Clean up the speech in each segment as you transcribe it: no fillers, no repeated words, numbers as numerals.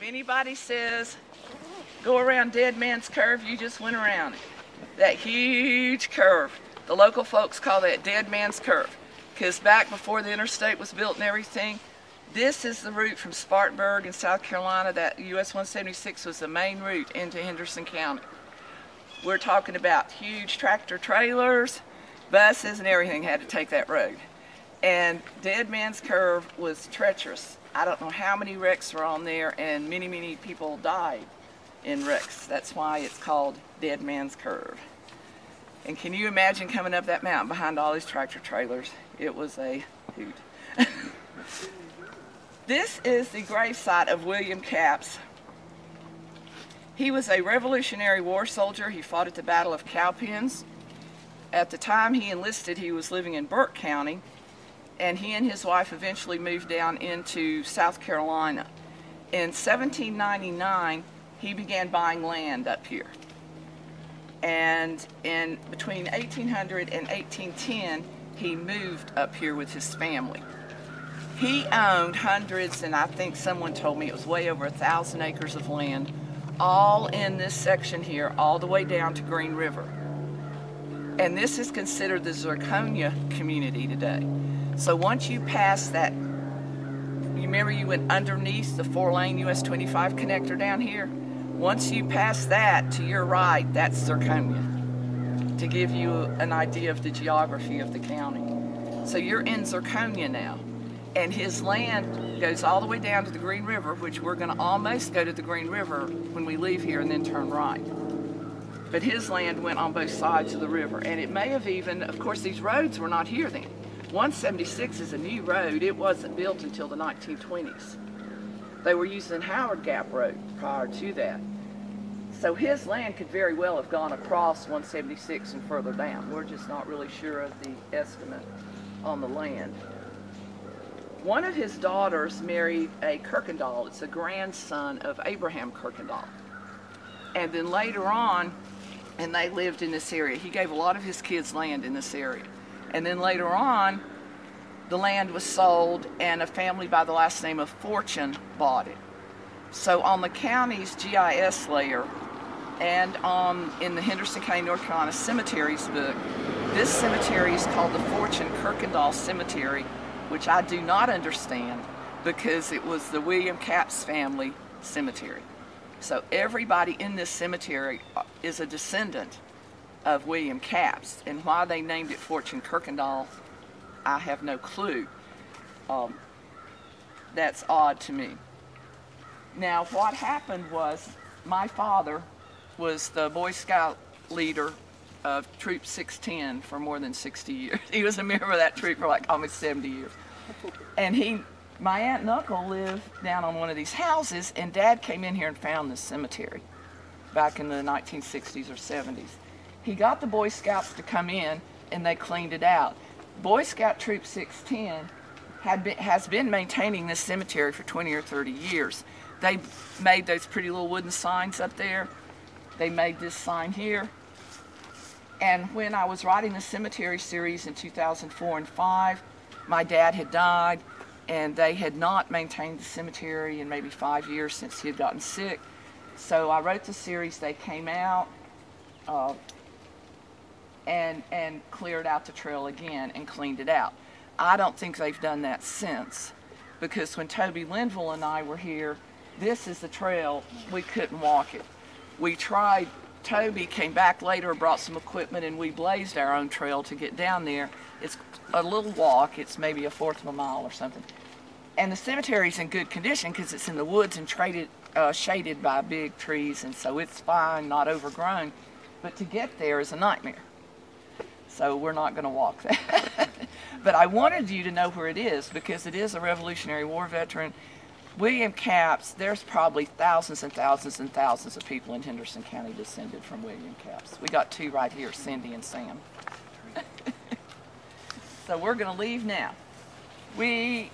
If anybody says, go around Dead Man's Curve, you just went around it. That huge curve. The local folks call that Dead Man's Curve, because back before the interstate was built and everything, this is the route from Spartanburg in South Carolina. That US 176 was the main route into Henderson County. We're talking about huge tractor trailers, buses, and everything had to take that road. And Dead Man's Curve was treacherous. I don't know how many wrecks were on there, and many, many people died in wrecks. That's why it's called Dead Man's Curve. And can you imagine coming up that mountain behind all these tractor trailers? It was a hoot. This is the gravesite of William Capps. He was a Revolutionary War soldier. He fought at the Battle of Cowpens. At the time he enlisted, he was living in Burke County, and he and his wife eventually moved down into South Carolina. In 1799, he began buying land up here. And in between 1800 and 1810, he moved up here with his family. He owned hundreds, and I think someone told me it was way over 1,000 acres of land, all in this section here, all the way down to Green River. And this is considered the Zirconia community today. So once you pass that, you remember you went underneath the 4-lane US 25 connector down here? Once you pass that to your right, that's Zirconia, to give you an idea of the geography of the county. So you're in Zirconia now. And his land goes all the way down to the Green River, which we're going to almost go to the Green River when we leave here and then turn right. But his land went on both sides of the river. And it may have even, of course, these roads were not here then. 176 is a new road. It wasn't built until the 1920s. They were using Howard Gap Road prior to that. So his land could very well have gone across 176 and further down. We're just not really sure of the estimate on the land. One of his daughters married a Kirkendall. It's a grandson of Abraham Kirkendall. And then later on, and they lived in this area. He gave a lot of his kids land in this area. And then later on, the land was sold, and a family by the last name of Fortune bought it. So on the county's GIS layer, and in the Henderson County, North Carolina Cemeteries book, this cemetery is called the Fortune Kirkendall Cemetery, which I do not understand, because it was the William Capps family cemetery. So everybody in this cemetery is a descendant of William Capps, and why they named it Fortune Kirkendall, I have no clue. That's odd to me. Now, what happened was, my father was the Boy Scout leader of Troop 610 for more than 60 years. He was a member of that troop for like almost 70 years. And my aunt and uncle lived down on one of these houses, and Dad came in here and found this cemetery back in the 1960s or 70s. He got the Boy Scouts to come in, and they cleaned it out. Boy Scout Troop 610 has been maintaining this cemetery for 20 or 30 years. They made those pretty little wooden signs up there. They made this sign here. And when I was writing the cemetery series in 2004 and 5, my dad had died, and they had not maintained the cemetery in maybe 5 years since he had gotten sick. So I wrote the series. They came out and cleared out the trail again and cleaned it out. I don't think they've done that since, because when Toby Linville and I were here, this is the trail. We couldn't walk it. We tried. Toby came back later, brought some equipment, and we blazed our own trail to get down there. It's a little walk. It's maybe a fourth of a mile or something. And the cemetery's in good condition because it's in the woods and shaded by big trees, and so it's fine, not overgrown. But to get there is a nightmare. So we're not going to walk that. But I wanted you to know where it is, because it is a Revolutionary War veteran. William Capps, there's probably thousands and thousands and thousands of people in Henderson County descended from William Capps. We got two right here, Cindy and Sam. So we're going to leave now. We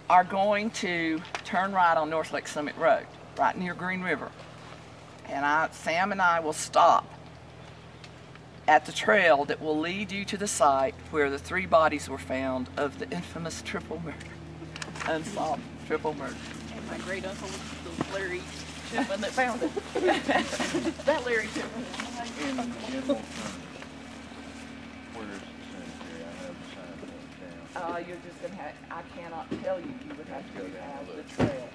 are going to turn right on North Lake Summit Road, right near Green River. And Sam and I will stop at the trail that will lead you to the site where the 3 bodies were found of the infamous triple murder, unsolved triple murder. My great uncle was Larry Chipman that found it. That Larry Chipman. In general terms, where is the cemetery? I have the sign down. You're just gonna have, I cannot tell you, you would have to have the trail.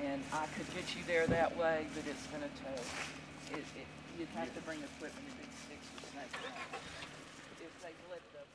And I could get you there that way, but it's gonna take, you'd have to bring equipment if it sticks to snakes. If they lift up.